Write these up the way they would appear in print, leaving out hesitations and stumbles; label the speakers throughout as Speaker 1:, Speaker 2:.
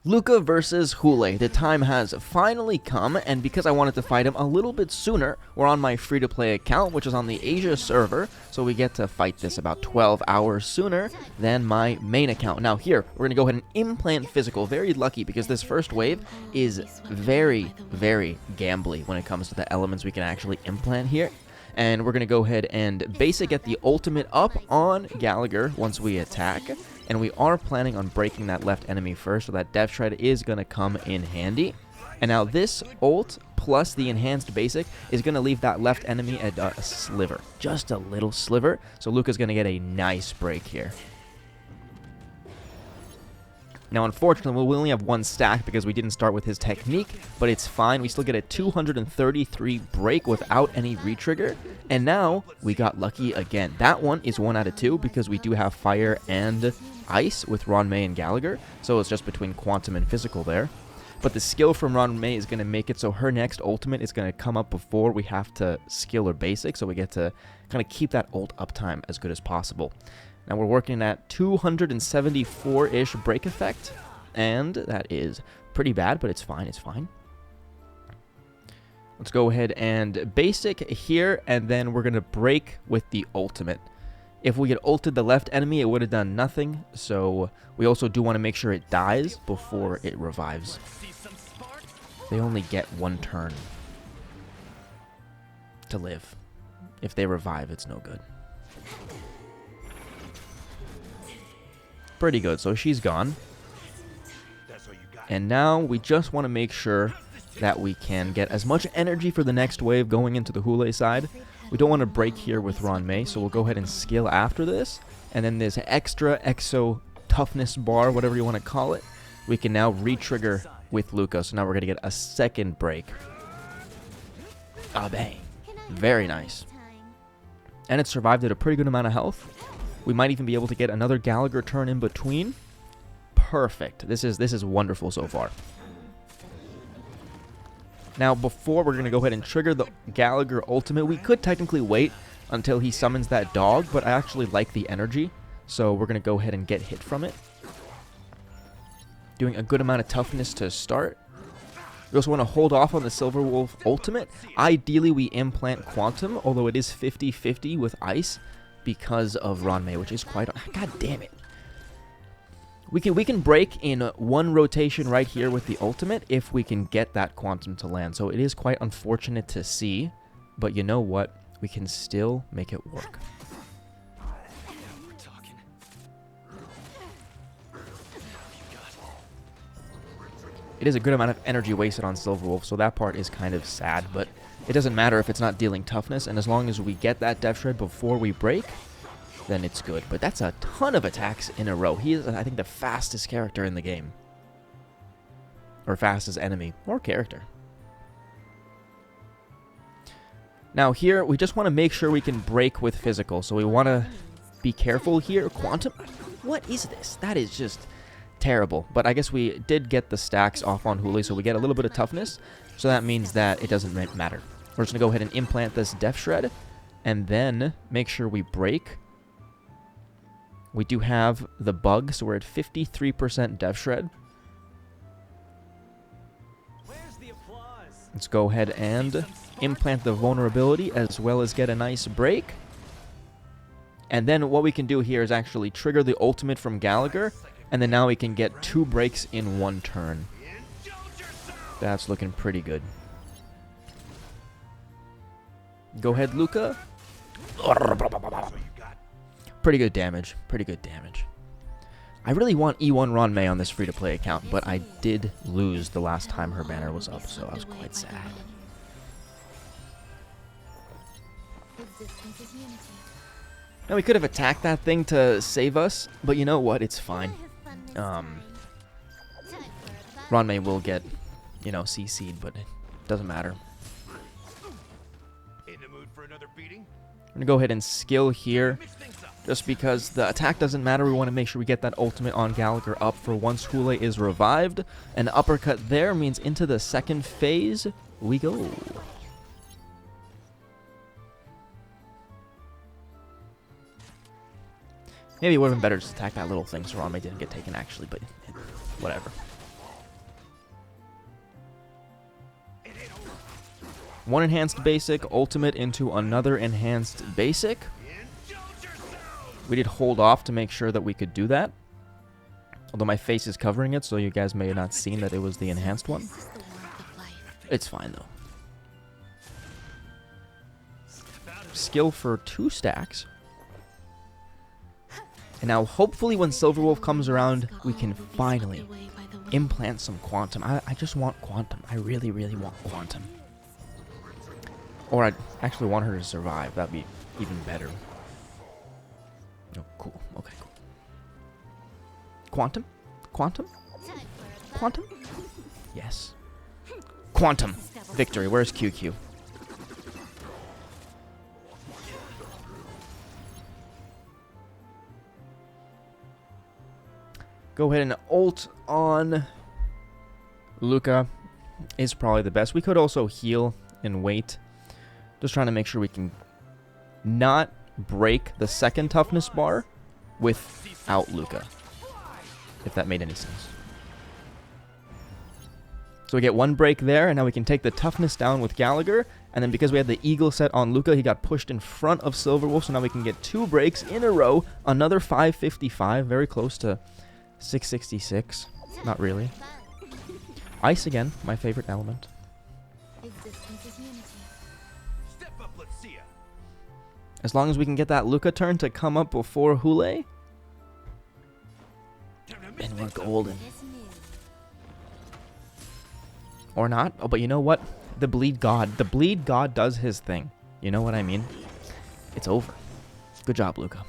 Speaker 1: Luka versus Hoolay. The time has finally come, and because I wanted to fight him a little bit sooner, we're on my free-to-play account, which is on the Asia server, so we get to fight this about 12 hours sooner than my main account. Now here, we're going to go ahead and implant physical. Very lucky, because this first wave is very, very gambly when it comes to the elements we can actually implant here. And we're going to go ahead and basic get the ultimate up on Gallagher once we attack. And we are planning on breaking that left enemy first, so that Death Shred is going to come in handy. And now this ult plus the enhanced basic is going to leave that left enemy at a sliver. Just a little sliver. So Luka's going to get a nice break here. Now, unfortunately, we only have one stack because we didn't start with his technique, but it's fine. We still get a 233 break without any retrigger, and now we got lucky again. That one is 1 out of 2 because we do have fire and ice with Ronmei and Gallagher, so it's just between quantum and physical there. But the skill from Ronmei is going to make it so her next ultimate is going to come up before we have to skill or basic, so we get to kind of keep that ult uptime as good as possible. Now we're working at 274-ish break effect, and that is pretty bad, but it's fine, it's fine. Let's go ahead and basic here, and then we're going to break with the ultimate. If we had ulted the left enemy, it would have done nothing, so we also do want to make sure it dies before it revives. They only get 1 turn to live. If they revive, it's no good. Pretty good, so she's gone. And now we just want to make sure that we can get as much energy for the next wave going into the Hoolay side. We don't want to break here with Ronmei, so we'll go ahead and skill after this. And then this extra exo toughness bar, whatever you want to call it, we can now re-trigger with Luka. So now we're going to get a second break. Ah, bang. Very nice. And it survived at a pretty good amount of health. We might even be able to get another Gallagher turn in between. Perfect. This is wonderful so far. Now, before we're going to go ahead and trigger the Gallagher ultimate, we could technically wait until he summons that dog, but I actually like the energy, so we're going to go ahead and get hit from it. Doing a good amount of toughness to start. We also want to hold off on the Silver Wolf ultimate. Ideally, we implant Quantum, although it is 50-50 with Ice, because of Ronmei, which is quite... God damn it. We can break in 1 rotation right here with the ultimate if we can get that Quantum to land. So it is quite unfortunate to see, but you know what? We can still make it work. It is a good amount of energy wasted on Silver Wolf, so that part is kind of sad, but it doesn't matter if it's not dealing toughness, and as long as we get that Death Shred before we break, then it's good. But that's a ton of attacks in a row. He is, I think, the fastest character in the game. Or fastest enemy. Or character. Now here, we just want to make sure we can break with physical, so we want to be careful here. Quantum? What is this? That is just terrible. But I guess we did get the stacks off on Hoolay, so we get a little bit of toughness. So that means that it doesn't matter. We're just going to go ahead and implant this Death Shred, and then make sure we break. We do have the bug, so we're at 53% Death Shred. Let's go ahead and implant the vulnerability as well as get a nice break. And then what we can do here is actually trigger the ultimate from Gallagher, and then now we can get 2 breaks in 1 turn. That's looking pretty good. Go ahead, Luka. Pretty good damage. Pretty good damage. I really want E1 Ronmei on this free-to-play account, but I did lose the last time her banner was up, so I was quite sad. Now, we could have attacked that thing to save us, but you know what? It's fine. Ronmei will get, you know, CC'd, but it doesn't matter. I'm going to go ahead and skill here. Just because the attack doesn't matter, we want to make sure we get that ultimate on Gallagher up for once Hoolay is revived. An uppercut there means into the second phase we go. Maybe it would have been better just to attack that little thing so Ronmei didn't get taken, actually, but whatever. one enhanced basic, ultimate into another enhanced basic. We did hold off to make sure that we could do that. Although my face is covering it, so you guys may have not seen that it was the enhanced one. It's fine, though. Skill for 2 stacks. And now, hopefully, when Silverwolf comes around, we can finally implant some quantum. I just want quantum. I really, really want quantum. Or I actually want her to survive. That'd be even better. Oh, cool. Okay, cool. Quantum? Quantum? Quantum? Yes. Quantum! Victory. Where's QQ? Go ahead and ult on Luka is probably the best. We could also heal and wait. Just trying to make sure we can not break the second toughness bar without Luka. If that made any sense. So we get 1 break there, and now we can take the toughness down with Gallagher. And then because we had the eagle set on Luka, he got pushed in front of Silverwolf, so now we can get 2 breaks in a row. Another 555, very close to 666. Not really. Ice again, my favorite element. As long as we can get that Luka turn to come up before Hoolay, and we're golden. Or not. Oh, but you know what? The Bleed God. The Bleed God does his thing. You know what I mean? It's over. Good job, Luka.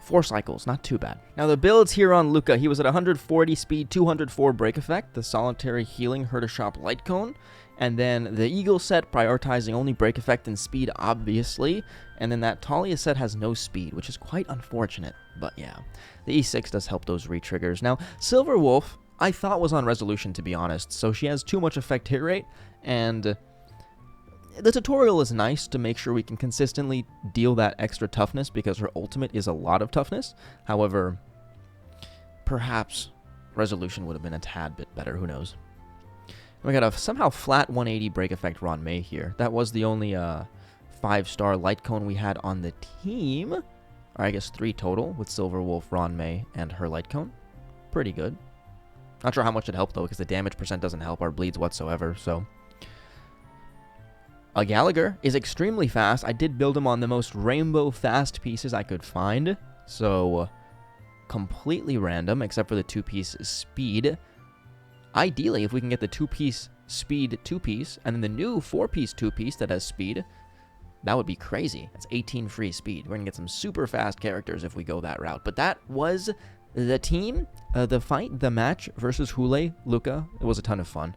Speaker 1: 4 cycles. Not too bad. Now, the builds here on Luka. He was at 140 speed, 204 break effect. The solitary healing, Her to Shop Light Cone. And then the Eagle set, prioritizing only break effect and speed, obviously. And then that Talia set has no speed, which is quite unfortunate. But yeah, the E6 does help those re-triggers. Now, Silverwolf, I thought was on resolution, to be honest. So she has too much effect hit rate. And the tutorial is nice to make sure we can consistently deal that extra toughness because her ultimate is a lot of toughness. However, perhaps resolution would have been a tad bit better. Who knows? We got a somehow flat 180 break effect Ron May here. That was the only 5-star light cone we had on the team. Or I guess 3 total with Silverwolf, Ron May, and her light cone. Pretty good. Not sure how much it helped though, because the damage percent doesn't help our bleeds whatsoever. So a Gallagher is extremely fast. I did build him on the most rainbow fast pieces I could find. So completely random, except for the 2-piece speed. Ideally, if we can get the 2-piece speed 2-piece, and then the new 4-piece 2-piece that has speed, that would be crazy. That's 18 free speed. We're going to get some super fast characters if we go that route. But that was the team, the fight, the match versus Hoolay, Luka. It was a ton of fun.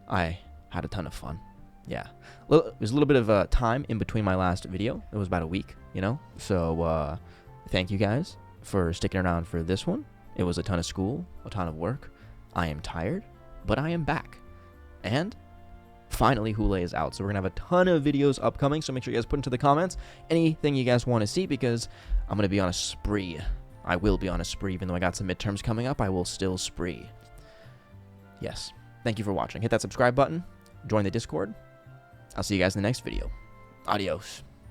Speaker 1: I had a ton of fun. Yeah. There's a little bit of time in between my last video. It was about a week, you know? So, thank you guys for sticking around for this one. It was a ton of school, a ton of work. I am tired, but I am back. And finally, Hoolay is out. So we're going to have a ton of videos upcoming. So make sure you guys put into the comments anything you guys want to see, because I'm going to be on a spree. I will be on a spree. Even though I got some midterms coming up, I will still spree. Yes. Thank you for watching. Hit that subscribe button. Join the Discord. I'll see you guys in the next video. Adios.